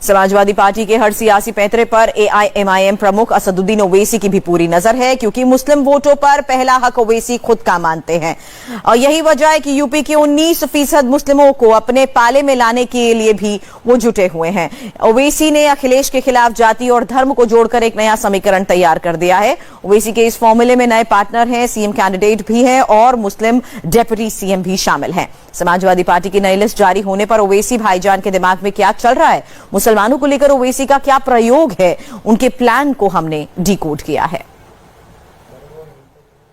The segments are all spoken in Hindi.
समाजवादी पार्टी के हर सियासी पैंतरे पर एआईएमआईएम प्रमुख असदुद्दीन ओवैसी की भी पूरी नजर है, क्योंकि मुस्लिम वोटों पर पहला हक ओवैसी खुद का मानते हैं और यही वजह है कि यूपी के 19% मुस्लिमों को अपने पाले में लाने के लिए भी वो जुटे हुए हैं। ओवैसी ने अखिलेश के खिलाफ जाति और धर्म को जोड़कर एक नया समीकरण तैयार कर दिया है। ओवैसी के इस फॉर्मूले में नए पार्टनर हैं, सीएम कैंडिडेट भी है और मुस्लिम डेप्यूटी सीएम भी शामिल हैं। समाजवादी पार्टी की नई लिस्ट जारी होने पर ओवैसी भाईजान के दिमाग में क्या चल रहा है, मुसलमानों को लेकर ओवैसी का क्या प्रयोग है, उनके प्लान को हमने डिकोड किया है।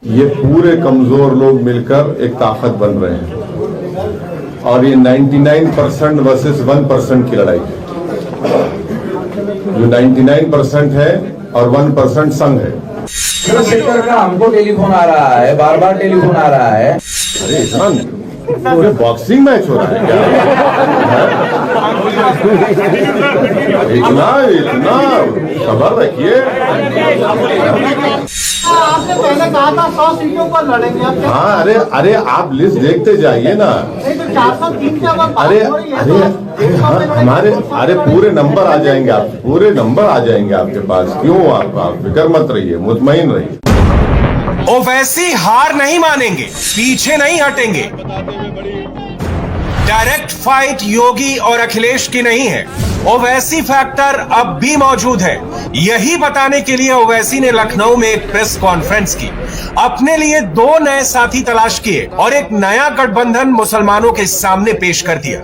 ये पूरे कमजोर लोग मिलकर एक ताकत बन रहे हैं और ये 99% वर्सेस 1% की लड़ाई है। जो 99% है और 1% संघ है। चंद्रशेखर का हमको टेलीफोन आ रहा है, बार बार टेलीफोन आ रहा है। अरे इतना पूरे बॉक्सिंग मैच हो रहा है क्या? इतना खबर रखिए। आपने पहले कहा था 100 सीटों पर लड़ेंगे आप। हाँ, अरे आप लिस्ट देखते जाइए ना। नहीं तो 403 के बाद अरे पूरे नंबर आ जाएंगे, आप पूरे नंबर आ जाएंगे आपके पास। क्यों आप फिक्र मत रहिए, मुतमईन रहिए। ओवैसी हार नहीं मानेंगे, पीछे नहीं हटेंगे। डायरेक्ट फाइट योगी और अखिलेश की नहीं है, ओवैसी फैक्टर अब भी मौजूद है। यही बताने के लिए ओवैसी ने लखनऊ में एक प्रेस कॉन्फ्रेंस की, अपने लिए 2 नए साथी तलाश किए और एक नया गठबंधन मुसलमानों के सामने पेश कर दिया।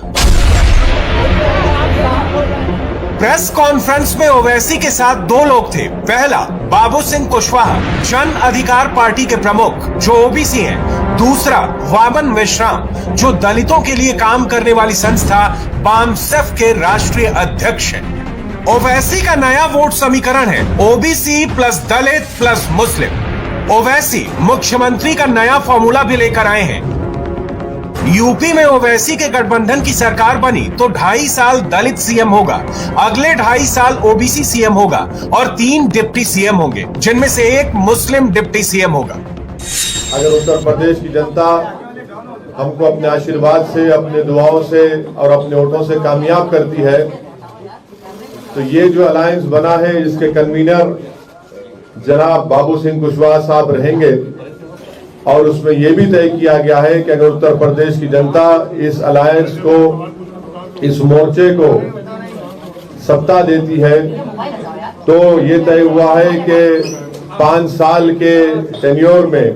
प्रेस कॉन्फ्रेंस में ओवैसी के साथ 2 लोग थे। पहला बाबू सिंह कुशवाहा, जन अधिकार पार्टी के प्रमुख जो ओबीसी हैं। दूसरा वामन मेश्राम, जो दलितों के लिए काम करने वाली संस्था बामसेफ के राष्ट्रीय अध्यक्ष हैं। ओवैसी का नया वोट समीकरण है ओबीसी प्लस दलित प्लस मुस्लिम। ओवैसी मुख्यमंत्री का नया फॉर्मूला भी लेकर आए हैं। यूपी में ओवैसी के गठबंधन की सरकार बनी तो 2.5 साल दलित सीएम होगा, अगले 2.5 साल ओबीसी सीएम होगा और 3 डिप्टी सीएम होंगे, जिनमें से एक मुस्लिम डिप्टी सीएम होगा। अगर उत्तर प्रदेश की जनता हमको अपने आशीर्वाद से, अपने दुआओं से और अपने वोटों से कामयाब करती है तो ये जो अलायंस बना है, इसके कन्वीनर जनाब बाबू सिंह कुशवाहा साहब रहेंगे और उसमें यह भी तय किया गया है कि अगर उत्तर प्रदेश की जनता इस अलायंस को, इस मोर्चे को सत्ता देती है तो ये तय हुआ है कि 5 साल के टेन्योर में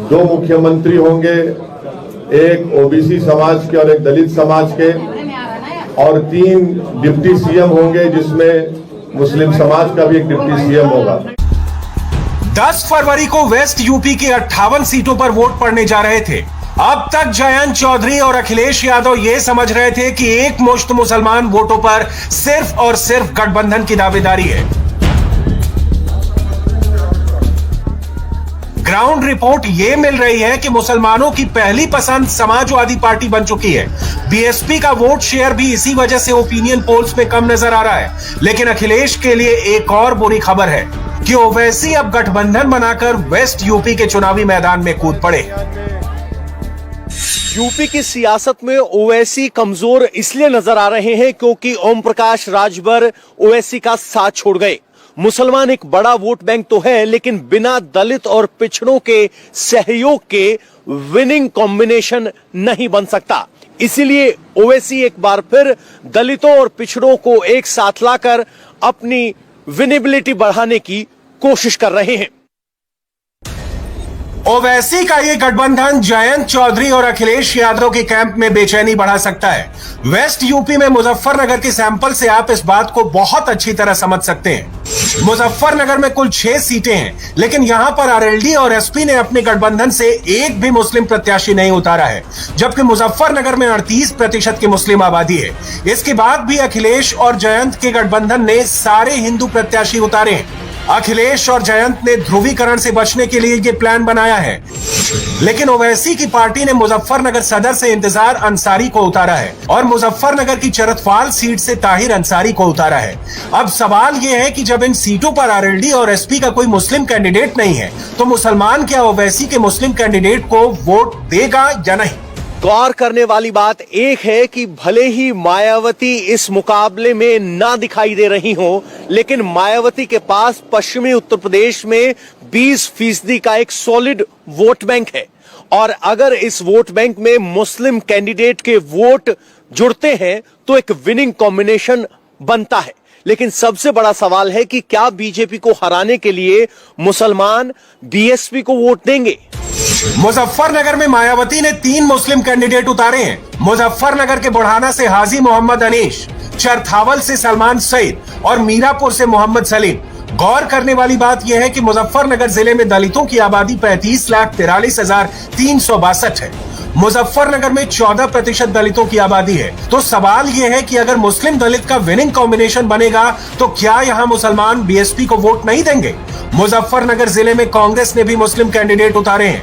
2 मुख्यमंत्री होंगे, एक ओबीसी समाज के और एक दलित समाज के, और 3 डिप्टी सीएम होंगे, जिसमें मुस्लिम समाज का भी एक डिप्टी सीएम होगा। 10 फरवरी को वेस्ट यूपी की 58 सीटों पर वोट पड़ने जा रहे थे। अब तक जयंत चौधरी और अखिलेश यादव ये समझ रहे थे कि एक मुश्त मुसलमान वोटों पर सिर्फ और सिर्फ गठबंधन की दावेदारी है। ग्राउंड रिपोर्ट ये मिल रही है कि मुसलमानों की पहली पसंद समाजवादी पार्टी बन चुकी है। बीएसपी का वोट शेयर भी इसी वजह से ओपिनियन पोल्स में कम नजर आ रहा है। लेकिन अखिलेश के लिए एक और बुरी खबर है कि ओवैसी अब गठबंधन बनाकर वेस्ट यूपी के चुनावी मैदान में कूद पड़े। यूपी की सियासत में ओवैसी कमजोर इसलिए नजर आ रहे हैं क्योंकि ओम प्रकाश राजभर ओवैसी का साथ छोड़ गए। मुसलमान एक बड़ा वोट बैंक तो है, लेकिन बिना दलित और पिछड़ों के सहयोग के विनिंग कॉम्बिनेशन नहीं बन सकता। इसीलिए ओवैसी एक बार फिर दलितों और पिछड़ों को एक साथ लाकर अपनी विनेबिलिटी बढ़ाने की कोशिश कर रहे हैं। ओवैसी का ये गठबंधन जयंत चौधरी और अखिलेश यादव के कैंप में बेचैनी बढ़ा सकता है। वेस्ट यूपी में मुजफ्फरनगर के सैंपल से आप इस बात को बहुत अच्छी तरह समझ सकते हैं। मुजफ्फरनगर में कुल 6 सीटें हैं, लेकिन यहां पर आरएलडी और एसपी ने अपने गठबंधन से एक भी मुस्लिम प्रत्याशी नहीं उतारा है, जबकि मुजफ्फरनगर में 38% की मुस्लिम आबादी है। इसके बाद भी अखिलेश और जयंत के गठबंधन ने सारे हिंदू प्रत्याशी उतारे हैं। अखिलेश और जयंत ने ध्रुवीकरण से बचने के लिए ये प्लान बनाया है, लेकिन ओवैसी की पार्टी ने मुजफ्फरनगर सदर से इंतजार अंसारी को उतारा है और मुजफ्फरनगर की चरतफाल सीट से ताहिर अंसारी को उतारा है। अब सवाल यह है कि जब इन सीटों पर आरएलडी और एसपी का कोई मुस्लिम कैंडिडेट नहीं है, तो मुसलमान क्या ओवैसी के मुस्लिम कैंडिडेट को वोट देगा या नहीं? गौर करने वाली बात एक है कि भले ही मायावती इस मुकाबले में ना दिखाई दे रही हो, लेकिन मायावती के पास पश्चिमी उत्तर प्रदेश में 20% का एक सॉलिड वोट बैंक है। और अगर इस वोट बैंक में मुस्लिम कैंडिडेट के वोट जुड़ते हैं तो एक विनिंग कॉम्बिनेशन बनता है। लेकिन सबसे बड़ा सवाल है कि क्या बीजेपी को हराने के लिए मुसलमान बीएसपी को वोट देंगे? मुजफ्फरनगर में मायावती ने 3 मुस्लिम कैंडिडेट उतारे हैं। मुजफ्फरनगर के बुढ़ाना से हाजी मोहम्मद अनीश, चरथावल से सलमान सईद और मीरापुर से मोहम्मद सलीम। गौर करने वाली बात यह है कि मुजफ्फरनगर जिले में दलितों की आबादी 35,43,362 है। मुजफ्फरनगर में 14% दलितों की आबादी है। तो सवाल यह है कि अगर मुस्लिम दलित का विनिंग कॉम्बिनेशन बनेगा तो क्या यहां मुसलमान बीएसपी को वोट नहीं देंगे? मुजफ्फरनगर जिले में कांग्रेस ने भी मुस्लिम कैंडिडेट उतारे हैं।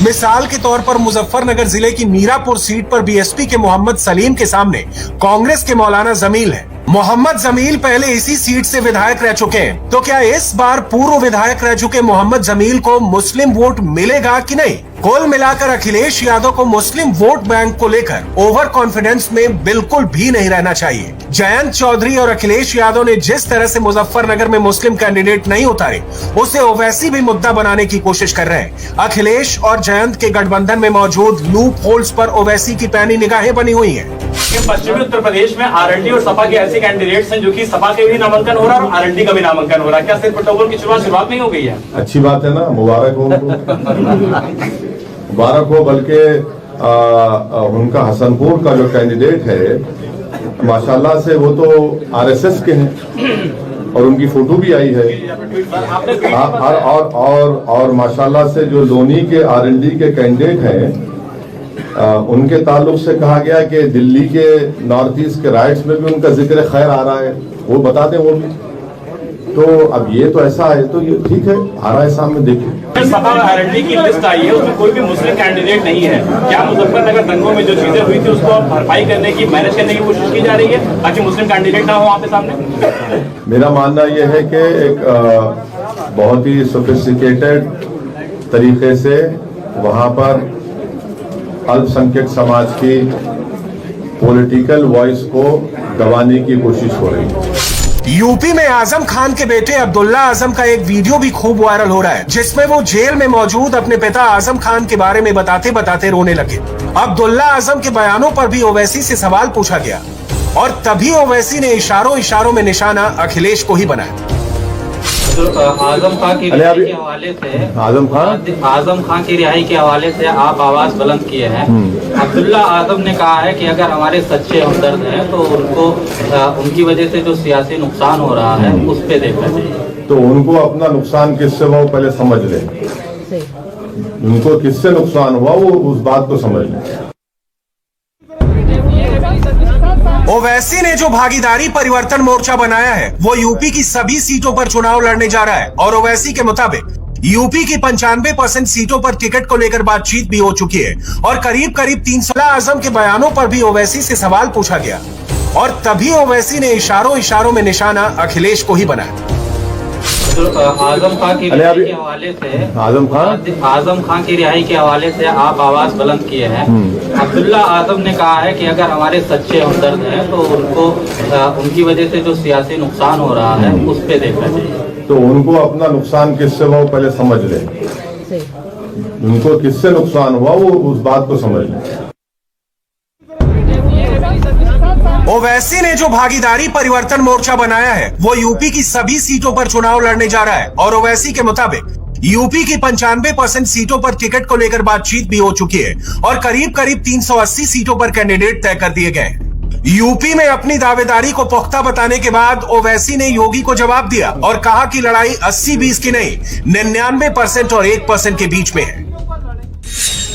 मिसाल के तौर पर मुजफ्फरनगर जिले की मीरापुर सीट पर बीएसपी के मोहम्मद सलीम के सामने कांग्रेस के मौलाना जमील है। मोहम्मद जमील पहले इसी सीट से विधायक रह चुके हैं। तो क्या इस बार पूर्व विधायक रह चुके मोहम्मद जमील को मुस्लिम वोट मिलेगा कि नहीं? कुल मिलाकर अखिलेश यादव को मुस्लिम वोट बैंक को लेकर ओवर कॉन्फिडेंस में बिल्कुल भी नहीं रहना चाहिए। जयंत चौधरी और अखिलेश यादव ने जिस तरह से मुजफ्फरनगर में मुस्लिम कैंडिडेट नहीं उतारे, उसे ओवैसी भी मुद्दा बनाने की कोशिश कर रहे हैं। अखिलेश और जयंत के गठबंधन में मौजूद लूप होल्स पर ओवैसी की पैनी निगाहें बनी हुई हैं। पश्चिमी उत्तर प्रदेश में आरएलडी और सपा के ऐसे कैंडिडेट्स हैं जो कि सपा के भी नामांकन हो रहा है और आरएलडी का भी नामांकन हो रहा है। क्या सिर्फ पटोल की शुरुआत नहीं हो गई है? अच्छी बात है ना, मुबारक हो उनको। मुबारक हो। बल्कि उनका हसनपुर का जो कैंडिडेट है माशाल्लाह से वो तो आरएसएस के हैं और उनकी फोटो भी आई है। और माशाल्लाह से जो लोनी के आरएलडी के कैंडिडेट हैं उनके ताल्लुक से कहा गया कि दिल्ली के नॉर्थ ईस्ट के राइट्स में भी उनका जिक्र खैर आ रहा है, वो बता दें वो भी। तो अब ये तो ऐसा है तो ये ठीक है, आ रहा है सामने, देखिए। सपा आरएलडी की लिस्ट आई है, उसमें कोई भी मुस्लिम कैंडिडेट नहीं है। क्या मुजफ्फरनगर दंगों में जो चीजें हुई थी उसको भरपाई करने की, मैनेज करने की कोशिश की जा रही है ताकि मुस्लिम कैंडिडेट ना हो वहाँ पे सामने? मेरा मानना यह है कि एक बहुत ही सोफिस्टिकेटेड तरीके से वहाँ पर अल्पसंख्यक समाज की पॉलिटिकल वॉइस को दबाने की कोशिश हो रही है। यूपी में आजम खान के बेटे अब्दुल्ला आजम का एक वीडियो भी खूब वायरल हो रहा है, जिसमें वो जेल में मौजूद अपने पिता आजम खान के बारे में बताते बताते रोने लगे। अब्दुल्ला आजम के बयानों पर भी ओवैसी से सवाल पूछा गया और तभी ओवैसी ने इशारों में निशाना अखिलेश को ही बनाया। आजम खान की रिहाई के हवाले से आजम खान की रिहाई के हवाले से आप आवाज बुलंद किए हैं। अब्दुल्ला आजम ने कहा है कि अगर हमारे सच्चे हमदर्द हैं तो उनको उनकी वजह से जो सियासी नुकसान हो रहा है उस पे देखना चाहिए। तो उनको अपना नुकसान किससे हुआ वो पहले समझ लें, उनको किससे नुकसान हुआ वो उस बात को समझ लें। ओवैसी ने जो भागीदारी परिवर्तन मोर्चा बनाया है वो यूपी की सभी सीटों पर चुनाव लड़ने जा रहा है और ओवैसी के मुताबिक यूपी की 95% सीटों पर टिकट को लेकर बातचीत भी हो चुकी है और करीब 300 आजम के बयानों पर भी ओवैसी से सवाल पूछा गया और तभी ओवैसी ने इशारों में निशाना अखिलेश को ही बनाया। आजम खान की रिहाई के हवाले से आजम खान की रिहाई के हवाले से आप आवाज बुलंद किए हैं। अब्दुल्ला आजम ने कहा है कि अगर हमारे सच्चे हमदर्द हैं तो उनको उनकी वजह से जो सियासी नुकसान हो रहा है उस पे देखना चाहिए। तो उनको अपना नुकसान किससे हुआ वो पहले समझ लें, उनको किससे नुकसान हुआ वो उस बात को समझ लें। ओवैसी ने जो भागीदारी परिवर्तन मोर्चा बनाया है वो यूपी की सभी सीटों पर चुनाव लड़ने जा रहा है और ओवैसी के मुताबिक यूपी की 95% सीटों पर टिकट को लेकर बातचीत भी हो चुकी है और करीब 380 सीटों पर कैंडिडेट तय कर दिए गए। यूपी में अपनी दावेदारी को पुख्ता बताने के बाद ओवैसी ने योगी को जवाब दिया और कहा कि लड़ाई 80-20 की नहीं 99% और 1% के बीच में है।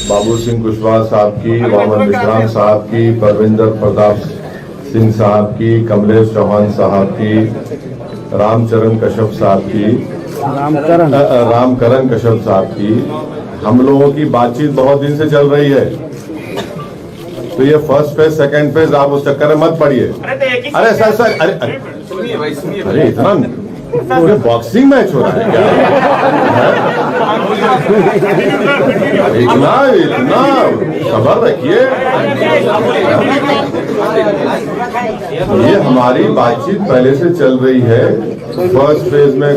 बाबू सिंह कुशवाहा साहब की, वामन विश्राम साहब की, परविंदर प्रताप सिंह साहब की, कमलेश चौहान साहब की, रामचरण कश्यप साहब की, रामकरण कश्यप साहब की, हम लोगों की बातचीत बहुत दिन से चल रही है। तो ये फर्स्ट फेज सेकंड फेज आप उस चक्कर में मत पड़िए। अरे सर अरे इतना ये बॉक्सिंग मैच हो रहा है क्या? इतना इतना खबर रखिए। ये हमारी बातचीत पहले से चल रही है। फर्स्ट फेज में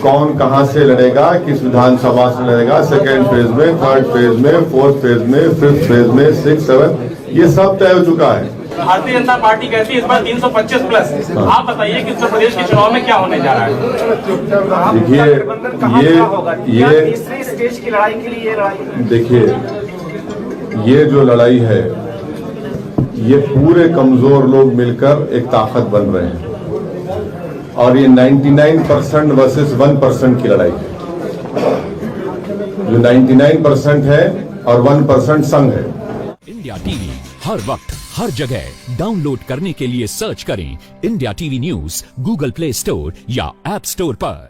कौन कहां से लड़ेगा, किस विधानसभा से लड़ेगा, सेकेंड फेज में, थर्ड फेज में, फोर्थ फेज में, फिफ्थ फेज में, 6, 7, ये सब तय हो चुका है। भारतीय जनता पार्टी कहती है इस बार 325 प्लस। आप बताइए कि उत्तर प्रदेश के चुनाव में क्या होने जा रहा है? देखिए ये तीसरी स्टेज की लड़ाई के लिए ये लड़ाई, देखिए ये जो लड़ाई है, ये पूरे कमजोर लोग मिलकर एक ताकत बन रहे हैं और ये 99% वर्सेस 1% की लड़ाई है। जो 99% है और 1% संघ है। इंडिया टीवी हर वक्त हर जगह डाउनलोड करने के लिए सर्च करें India TV news Google play store या ऐप स्टोर पर।